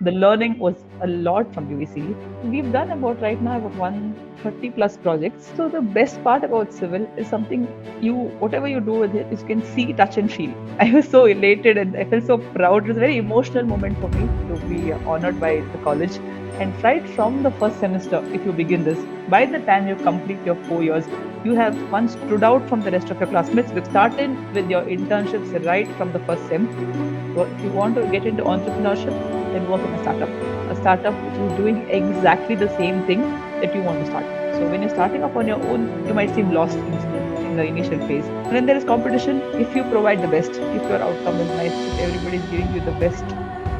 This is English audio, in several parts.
The learning was a lot from UVCE. We've done about right now about 130 plus projects. So the best part about civil is something you, whatever you do with it, you can see, touch, and feel. I was so elated and I felt so proud. It was a very emotional moment for me to be honored by the college. And right from the first semester, if you begin this, by the time you complete your 4 years, you have one stood out from the rest of your classmates. We've started with your internships right from the first sem. So if you want to get into entrepreneurship, then work in a startup which is doing exactly the same thing that you want to start. So when you're starting up on your own, you might seem lost in the initial phase. And then there is competition. If you provide the best, if your outcome is nice, if everybody is giving you the best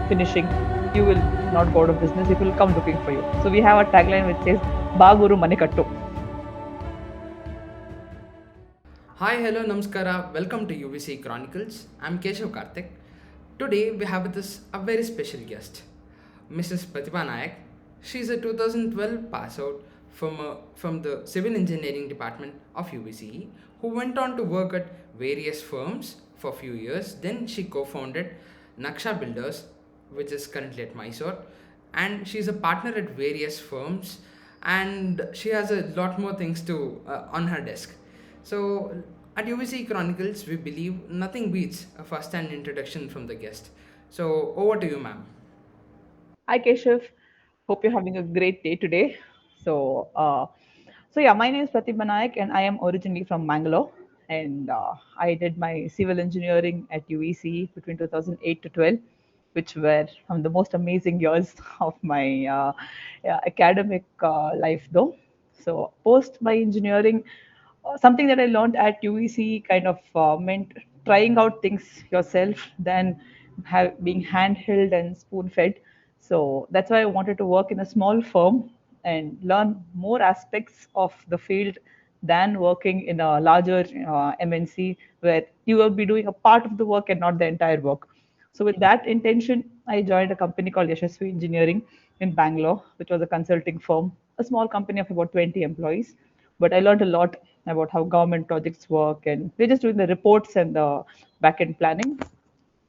finishing, you will not go out of business. People will come looking for you. So we have a tagline which says, Ba Guru Manikattu. Hi, hello, namaskara. Welcome to UVCE Chronicles. I'm Keshava Karthik. Today we have with us a very special guest, Mrs. Pratibha Nayak. She's a 2012 pass out from the Civil Engineering Department of UVCE, who went on to work at various firms for a few years. Then she co-founded Naka Builders, which is currently at Mysore, and she's a partner at various firms, and she has a lot more things to on her desk. So, at UVC Chronicles, we believe nothing beats a first hand introduction from the guest. So, over to you, ma'am. Hi, Keshav. Hope you're having a great day today. So, uh, so, my name is Pratibha Nayak, and I am originally from Bangalore. And I did my civil engineering at UVC between 2008 to 12, which were some of the most amazing years of my academic life, though. So, post my engineering, something that I learned at UVC kind of meant trying out things yourself than being handheld and spoon fed. So that's why I wanted to work in a small firm and learn more aspects of the field than working in a larger MNC where you will be doing a part of the work and not the entire work. So with that intention, I joined a company called Yashasvi Engineering in Bangalore, which was a consulting firm, a small company of about 20 employees. But I learned a lot about how government projects work, and we're just doing the reports and the back end planning.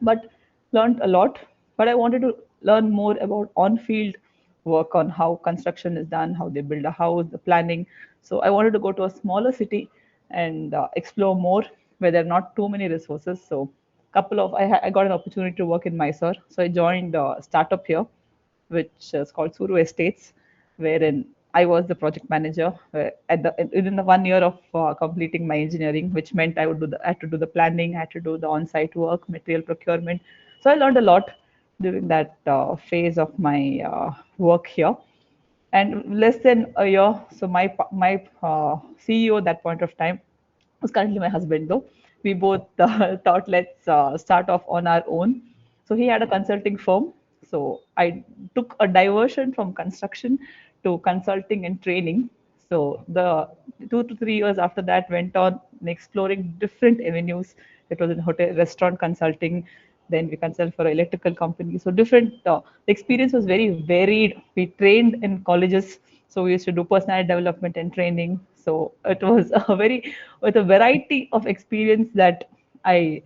But learned a lot. But I wanted to learn more about on-field work on how construction is done, how they build a house, the planning. So I wanted to go to a smaller city and explore more where there are not too many resources. So I got an opportunity to work in Mysore. So I joined a startup here, which is called Suru Estates, wherein I was the project manager within the 1 year of completing my engineering, which meant I had to do the planning, I had to do the on-site work, material procurement. So I learned a lot during that phase of my work here. And less than a year, so my CEO at that point of time who's currently my husband though. We both thought let's start off on our own. So he had a consulting firm. So I took a diversion from construction to consulting and training. So the 2 to 3 years after that went on in exploring different avenues. It was in hotel, restaurant consulting. Then we consult for electrical companies. So different. The experience was very varied. We trained in colleges, so we used to do personality development and training. So it was a very with a variety of experience that I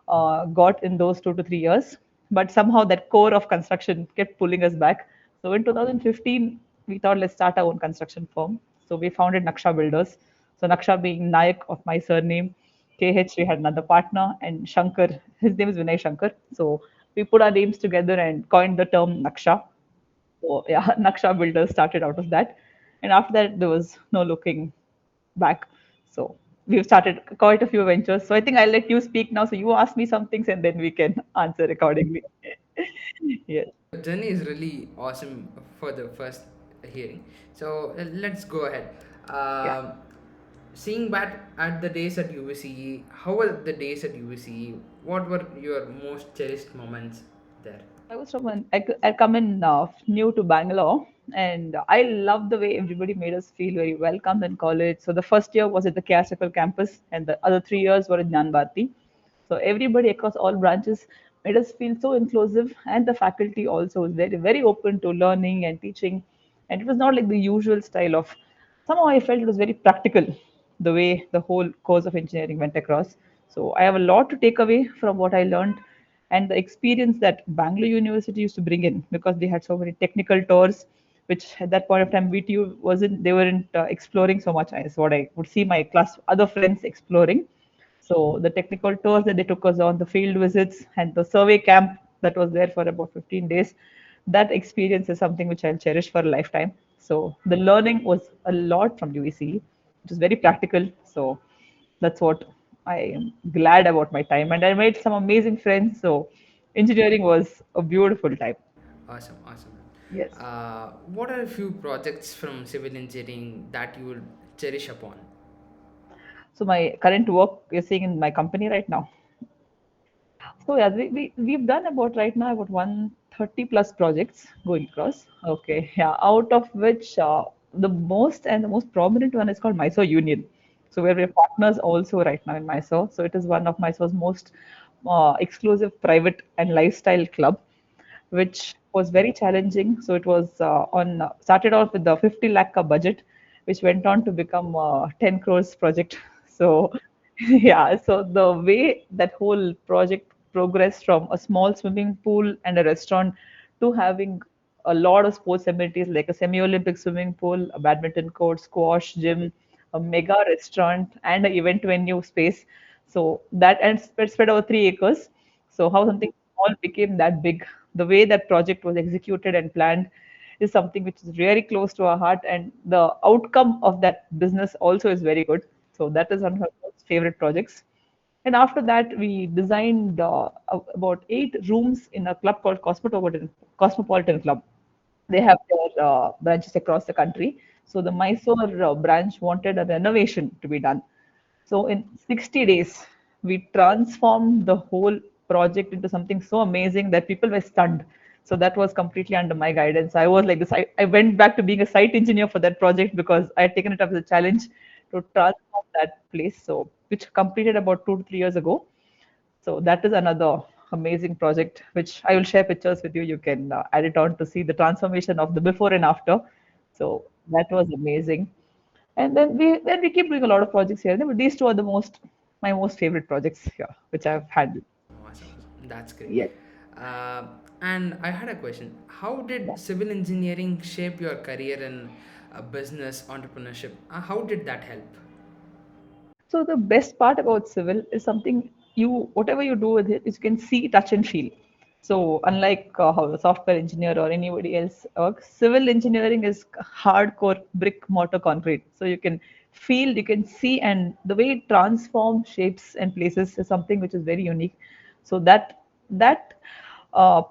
got in those 2 to 3 years. But somehow that core of construction kept pulling us back. So in 2015, we thought let's start our own construction firm. So we founded Naka Builders. So Naksha being Nayak of my surname, KH, we had another partner, and Shankar, his name is Vinay Shankar. So we put our names together and coined the term Naksha. So yeah, Naksha Builders started out of that. And after that, there was no looking back. So we've started quite a few ventures. So I think I'll let you speak now. So you ask me some things and then we can answer accordingly. Yes. The journey is really awesome for the first hearing. So, let's go ahead. Yeah. Um, Seeing back at the days at UVCE, how were the days at UVCE? What were your most cherished moments there? I was from I come in new to Bangalore, and I love the way everybody made us feel very welcome in college. So the first year was at the KSFL campus, and the other 3 years were in Jnana Bharati. So everybody across all branches made us feel so inclusive, and the faculty also was very open to learning and teaching, and it was not like the usual style of. Somehow I felt it was very practical, the way the whole course of engineering went across. So I have a lot to take away from what I learned and the experience that Bangalore University used to bring in, because they had so many technical tours, which at that point of time VTU wasn't, they weren't exploring so much as what I would see my class other friends exploring. So the technical tours that they took us on, the field visits, and the survey camp that was there for about 15 days, that experience is something which I'll cherish for a lifetime. So the learning was a lot from UVC, which is very practical. So that's what I am glad about my time, and I made some amazing friends. So engineering was a beautiful time. Awesome, awesome. Yes. What are a few projects from civil engineering that you would cherish upon? So my current work you're seeing in my company right now. So yeah, we've done about right now about 130 plus projects going across. Okay, yeah, out of which the most prominent one is called Mysore Union. So we're partners also right now in Mysore. So it is one of Mysore's most exclusive private and lifestyle club, which was very challenging. So it was on started off with the 50 lakh ka budget, which went on to become 10 crores project. So yeah, so the way that whole project progressed from a small swimming pool and a restaurant to having a lot of sports amenities like a semi-Olympic swimming pool, a badminton court, squash gym, a mega restaurant, and an event venue space. So that and spread over 3 acres. So how something small became that big. The way that project was executed and planned is something which is really close to our heart, and the outcome of that business also is very good. So that is one of our most favorite projects. And after that, we designed about 8 rooms in a club called Cosmopolitan Club. They have their branches across the country. So the Mysore branch wanted a renovation to be done. So in 60 days, we transformed the whole project into something so amazing that people were stunned. So that was completely under my guidance. I was like this. I went back to being a site engineer for that project because I had taken it up as a challenge to transform that place. So which completed about 2 to 3 years ago. So that is another amazing project which I will share pictures with you. You can add it on to see the transformation of the before and after. So that was amazing. And then we keep doing a lot of projects here. But these two are the most my most favorite projects here, which I've handled. Awesome, awesome. That's great. Yes. Uh, and I had a question. How Yeah. did civil engineering shape your career in business entrepreneurship? How did that help? So the best part about civil is something you whatever you do with it is you can see, touch, and feel. So unlike how a software engineer or anybody else works, civil engineering is hardcore brick mortar concrete. So you can feel, you can see, and the way it transforms shapes and places is something which is very unique. So that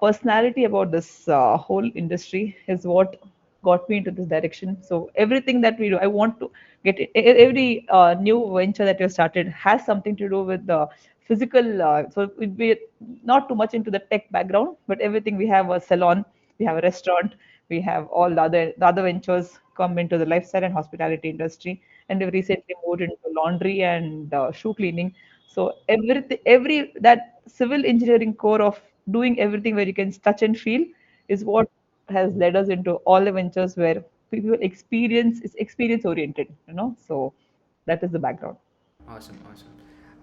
personality about this whole industry is what got me into this direction. So everything that we do, I want to get it. Every new venture that you started has something to do with the physical. So it be not too much into the tech background, but everything we have a salon, we have a restaurant, we have all the other ventures come into the lifestyle and hospitality industry, and we've recently moved into laundry and shoe cleaning. So every that civil engineering core of doing everything where you can touch and feel is what has led us into all the ventures where people experience is experience oriented, so that is the background. Awesome, awesome.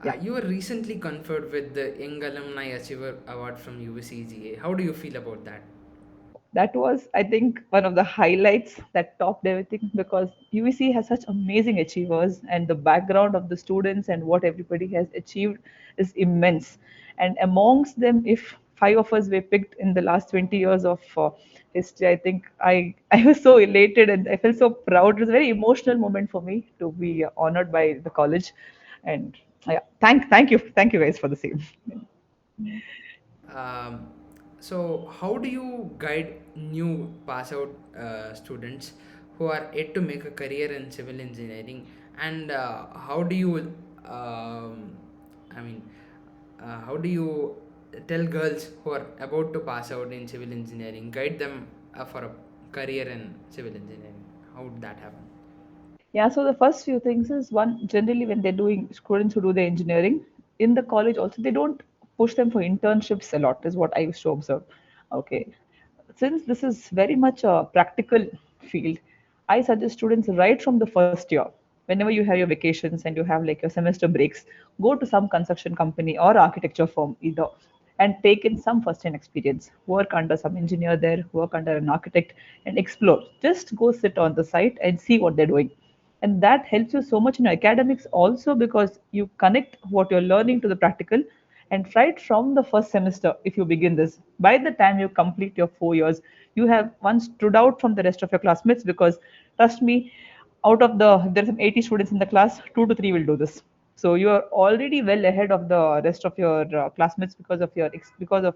Yeah, You were recently conferred with the Young Alumni Achiever Award from UVCGA. How do you feel about that? that was, I think, one of the highlights that topped everything, because UVC has such amazing achievers, and the background of the students and what everybody has achieved is immense. And amongst them, if five of us were picked in the last 20 years of history, I think I was so elated and I felt so proud. It was a very emotional moment for me to be honored by the college. And yeah, thank you guys for the same. Um, so, how do you guide new pass out students who are yet to make a career in civil engineering? And how do you, I mean, how do you tell girls who are about to pass out in civil engineering, guide them for a career in civil engineering? How would that happen? Yeah, so the first few things is one, generally when they're doing students who do the engineering in the college also, they don't push them for internships a lot, is what I used to observe. Okay. Since this is very much a practical field, I suggest students right from the first year, whenever you have your vacations and you have like your semester breaks, go to some construction company or architecture firm either, and take in some first-hand experience. Work under some engineer there, work under an architect, and explore. Just go sit on the site and see what they're doing. And that helps you so much in your academics also, because you connect what you're learning to the practical. And right from the first semester, if you begin this, by the time you complete your 4 years, you have one stood out from the rest of your classmates, because trust me, out of the if there's some 80 students in the class, 2 to 3 will do this. So you are already well ahead of the rest of your classmates, because of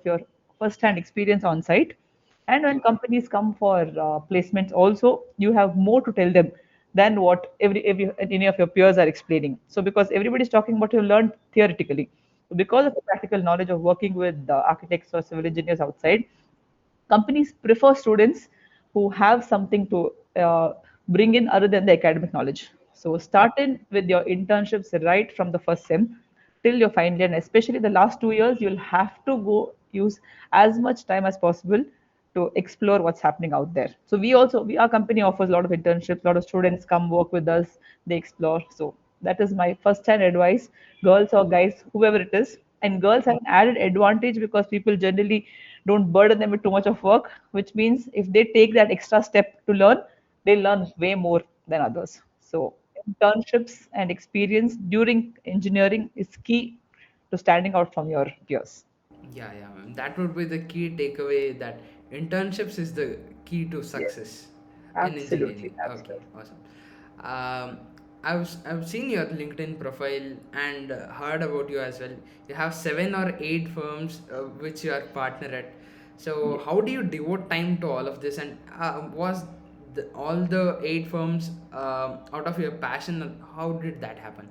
your first hand experience on site. And when companies come for placements also, you have more to tell them than what every any of your peers are explaining. So because everybody is talking about you learned theoretically, because of the practical knowledge of working with architects or civil engineers outside, companies prefer students who have something to bring in other than the academic knowledge. So start in with your internships right from the first sem till your final year, and especially the last 2 years, you'll have to go use as much time as possible to explore what's happening out there. So our company offers a lot of internships, a lot of students come work with us, they explore. So that is my first hand advice, girls or guys, whoever it is. And girls have an added advantage because people generally don't burden them with too much of work, which means if they take that extra step to learn, they learn way more than others. So internships and experience during engineering is key to standing out from your peers. Yeah, yeah, ma'am. That would be the key takeaway, that internships is the key to Yes, success in absolutely, engineering. Okay, absolutely. awesome. I've seen your LinkedIn profile and heard about you as well. You have 7 or 8 firms which you are partner at. So Yes. how do you devote time to all of this? And was all the 8 firms out of your passion? How did that happen?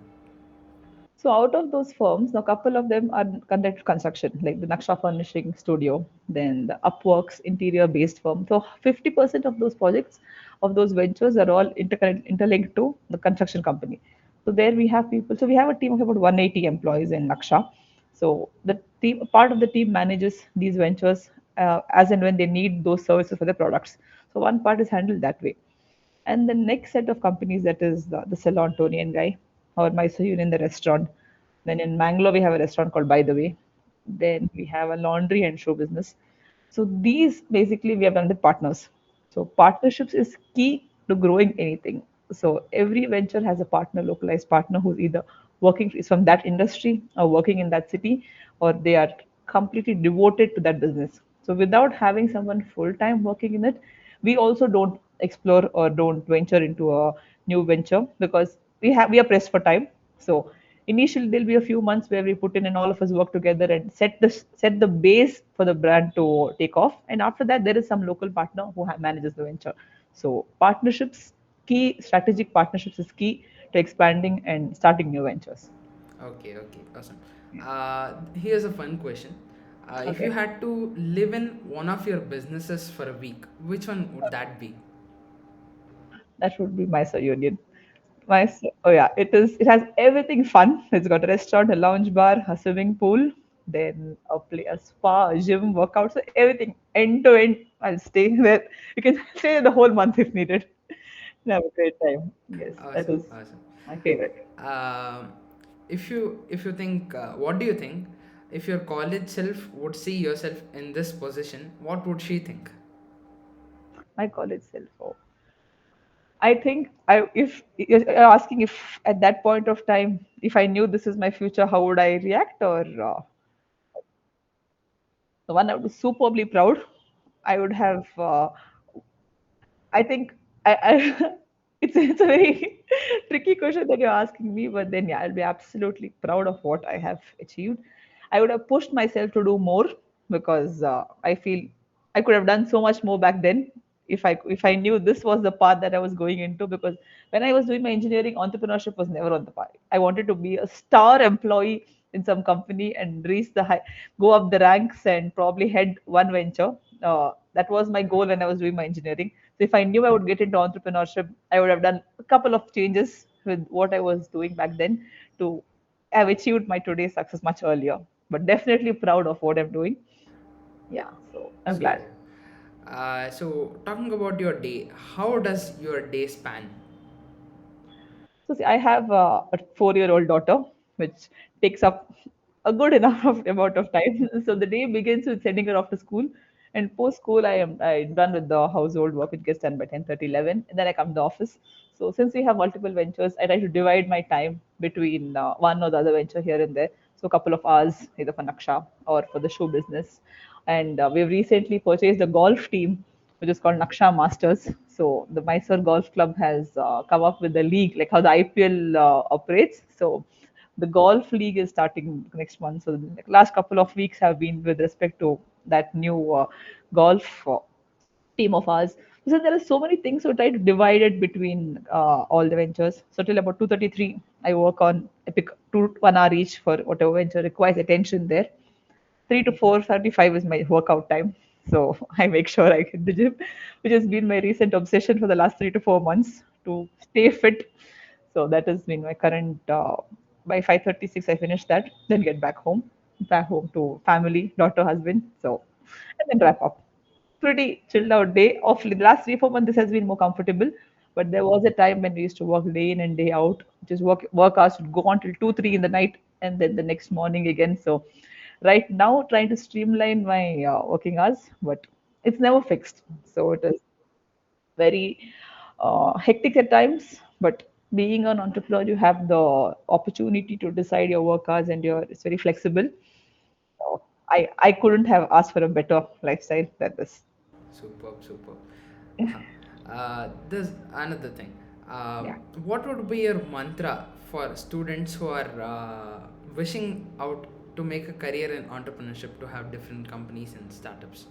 So out of those firms, a couple of them are conduct construction, like the Naksha Furnishing Studio, then the Upworks interior-based firm. So 50% of those projects, of those ventures, are all interlinked to the construction company. So there we have people. So we have a team of about 180 employees in Naksha. So the team, part of the team manages these ventures as and when they need those services for their products. So one part is handled that way. And the next set of companies, that is the Ceylon guy, or Mysore in the restaurant. Then in Mangalore, we have a restaurant called By the Way. Then we have a laundry and shoe business. So these basically we have done with partners. So partnerships is key to growing anything. So every venture has a partner, localized partner, who's either working is from that industry or working in that city, or they are completely devoted to that business. So without having someone full time working in it, we also don't explore or don't venture into a new venture, because we are pressed for time. So initially there'll be a few months where we put in and all of us work together and set the base for the brand to take off, and after that there is some local partner who manages the venture. So partnerships, key strategic partnerships is key to expanding and starting new ventures. Okay, okay, awesome. Here's a fun question. If you Okay, had to live in one of your businesses for a week, which one would that be? that would be my Union. Oh yeah, it has everything fun. It's got a restaurant, a lounge bar, a swimming pool, then a spa, a gym, workout, so everything end to end. I'll stay there. You can stay there the whole month if needed. And have a great time. Yes, that Awesome, is awesome. my favorite. Um, if you think, what do you think? If your college self would see yourself in this position, what would she think? My college self. Oh. I think if you're asking if at that point of time, if I knew this is my future, how would I react? Or the one I would be superbly proud. I would have. I think I it's a very tricky question that you're asking me, but then yeah, I'll be absolutely proud of what I have achieved. I would have pushed myself to do more, because I feel I could have done so much more back then if I knew this was the path that I was going into. Because when I was doing my engineering, entrepreneurship was never on the path. I wanted to be a star employee in some company and reach the high, go up the ranks and probably head one venture. That was my goal when I was doing my engineering. So if I knew I would get into entrepreneurship, I would have done a couple of changes with what I was doing back then to have achieved my today's success much earlier. But definitely proud of what I'm doing. Yeah. Yeah, so I'm So, glad. talking about your day, how does your day span? So see, I have a 4-year-old daughter, which takes up. a good enough of amount of time. So the day begins with sending her off to school, and post school I'm done with the household work, which gets done by 10:30, 11, and then I come to the office. So since we have multiple ventures, I try to divide my time between one or the other venture here and there. So a couple of hours either for Naksha or for the show business, and we've recently purchased a golf team which is called Naksha Masters. So the Mysore Golf Club has come up with the league, like how the IPL operates. So the golf league is starting next month. So the last couple of weeks have been with respect to that new golf team of ours. So there are so many things. So try to divide it between all the ventures. So till about 2:33, I work on I pick 1 hour each for whatever venture requires attention there. 3 to 4:35 is my workout time. So I make sure I hit the gym, which has been my recent obsession for the last 3 to 4 months to stay fit. So that has been my current. By 5:36, I finish that, then get back home to family, daughter, husband. So and then wrap up. Pretty chilled out day. Of the last 3 4 months, this has been more comfortable. But there was a time when we used to work day in and day out. Just work hours would go on till 2 3 in the night, and then the next morning again. So right now trying to streamline my working hours, but it's never fixed. So it is very hectic at times. But being an entrepreneur, you have the opportunity to decide your work hours, and it's very flexible. So I couldn't have asked for a better lifestyle than this. Superb, superb. Huh. There's another thing. Yeah. What would be your mantra for students who are wishing out to make a career in entrepreneurship, to have different companies and startups?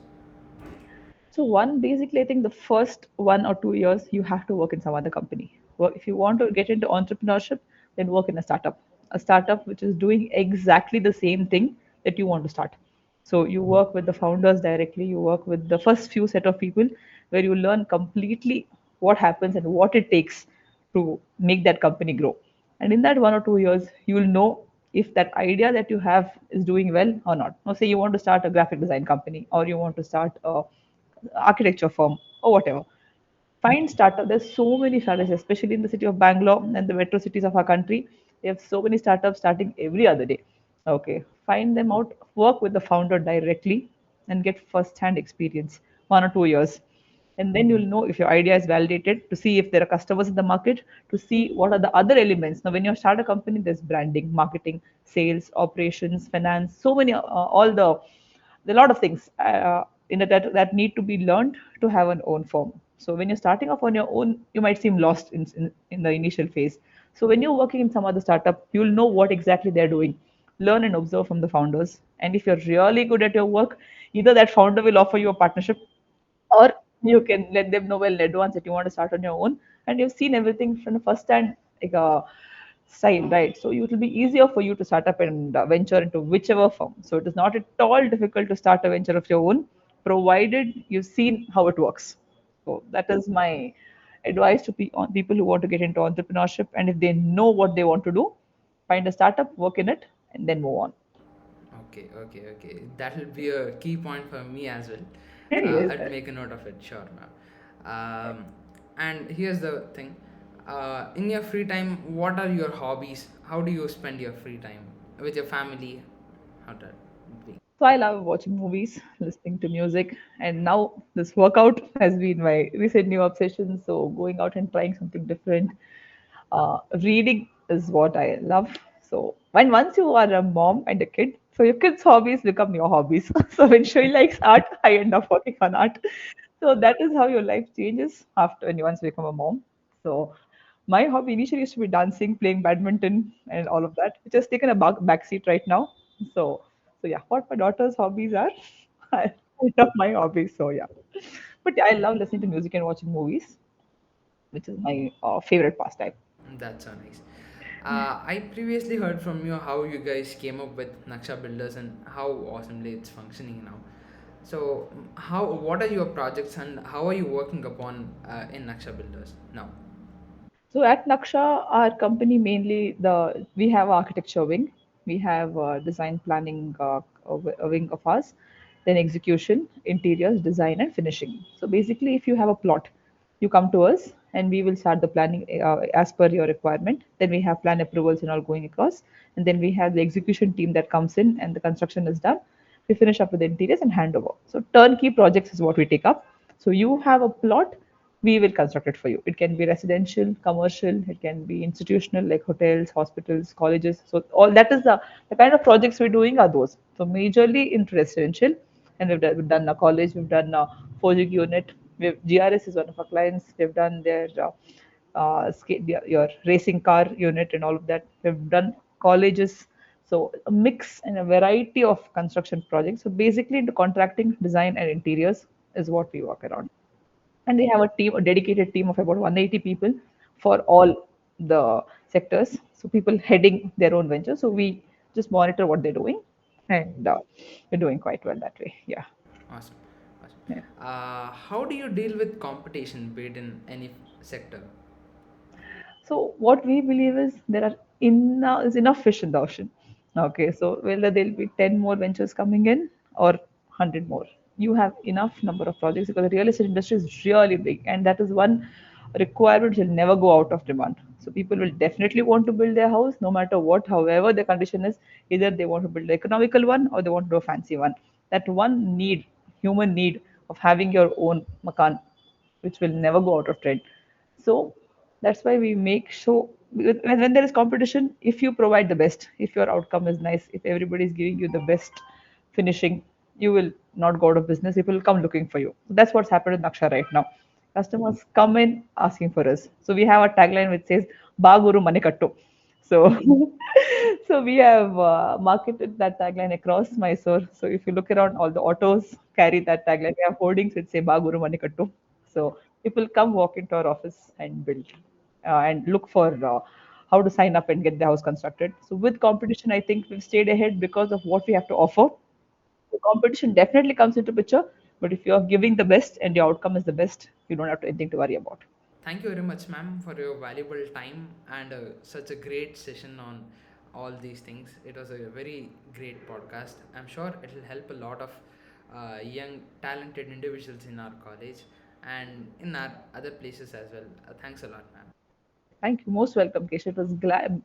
So one basically, I think the first 1 or 2 years you have to work in some other company. Well, if you want to get into entrepreneurship, then work in a startup which is doing exactly the same thing that you want to start. So you work with the founders directly. You work with the first few set of people where you learn completely what happens and what it takes to make that company grow. And in that 1 or 2 years, you will know if that idea that you have is doing well or not. Now, say you want to start a graphic design company or you want to start a architecture firm or whatever. Find startup. There's so many startups, especially in the city of Bangalore and the metro cities of our country. They have so many startups starting every other day. Okay, find them out. Work with the founder directly and get first-hand experience, 1 or 2 years, and then you'll know if your idea is validated. To see if there are customers in the market. To see what are the other elements. Now, when you start a company, there's branding, marketing, sales, operations, finance. So many, all the a lot of things that need to be learned to have an own firm. So when you're starting off on your own, you might seem lost in the initial phase. So when you're working in some other startup, you'll know what exactly they're doing. Learn and observe from the founders. And if you're really good at your work, either that founder will offer you a partnership, or you can let them know well in advance that you want to start on your own, and you've seen everything from the first hand, like side, right? So it will be easier for you to start up and venture into whichever firm. So it is not at all difficult to start a venture of your own, provided you've seen how it works. So that is my advice to people who want to get into entrepreneurship, and if they know what they want to do, find a startup, work in it, and then move on. Okay, okay, okay. That will be a key point for me as well. Yes. I'll make a note of it, sure, ma'am. And here's the thing. In your free time, what are your hobbies? How do you spend your free time with your family? How that be? So I love watching movies, listening to music, and now this workout has been my recent new obsession. So going out and trying something different. Reading is what I love. So when once you are a mom and a kid, so your kids' hobbies become your hobbies. So when she likes art, I end up working on art. So that is how your life changes after when you once become a mom. So my hobby initially used to be dancing, playing badminton, and all of that, which has taken a back seat right now. So, so yeah, what my daughter's hobbies are, I love my hobbies. So yeah, but yeah, I love listening to music and watching movies, which is my favorite pastime. That's so nice. I previously heard from you how you guys came up with Naksha Builders and how awesomely it's functioning now. So, what are your projects and how are you working upon in Naksha Builders now? So at Naksha, our company mainly we have architecture wing, we have design planning a wing of us, then execution, interiors, design, and finishing. So basically, if you have a plot, you come to us and we will start the planning as per your requirement. Then we have plan approvals and all going across, and then we have the execution team that comes in and the construction is done. We finish up with the interiors and handover. So turnkey projects is what we take up. So you have a plot, we will construct it for you. It can be residential, commercial, it can be institutional like hotels, hospitals, colleges. So all that is the kind of projects we're doing are those. So majorly in residential, and we've done a college, we've done a 4G unit. GRS is one of our clients. We've done their your racing car unit and all of that. We've done colleges. So a mix and a variety of construction projects. So basically, into contracting, design, and interiors is what we work around. And we have a team, a dedicated team of about 180 people for all the sectors. So people heading their own venture. So we just monitor what they're doing, and we're doing quite well that way. Yeah. Awesome. Awesome. Yeah. How do you deal with competition, be it in any sector? So what we believe is there are is enough fish in the ocean. Okay, so whether there'll be 10 more ventures coming in or 100 more, you have enough number of projects because the real estate industry is really big, and that is one requirement which will never go out of demand. So people will definitely want to build their house no matter what, however the condition is. Either they want to build an economical one or they want to do a fancy one. That one need, human need of having your own makan, which will never go out of trend. So that's why we make sure when there is competition, if you provide the best, if your outcome is nice, if everybody is giving you the best finishing, you will not go out of business. People will come looking for you. So that's what's happened in Naksha right now. Customers come in asking for us. So we have a tagline which says "Baguru Manikattu." So, so we have marketed that tagline across Mysore. So if you look around, all the autos carry that tagline. We have hoardings which say "Baguru Manikattu." So people come walk into our office and build and look for how to sign up and get the house constructed. So with competition, I think we've stayed ahead because of what we have to offer. The competition definitely comes into picture, but if you're giving the best and your outcome is the best, you don't have anything to worry about. Thank you very much, ma'am, for your valuable time and such a great session on all these things. It was a very great podcast. I'm sure it will help a lot of young, talented individuals in our college and in our other places as well. Thanks a lot, ma'am. Thank you. Most welcome, Kesh. It was glad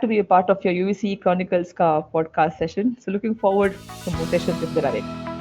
to be a part of your UVCE Chronicles podcast session. So looking forward to more sessions if there are any.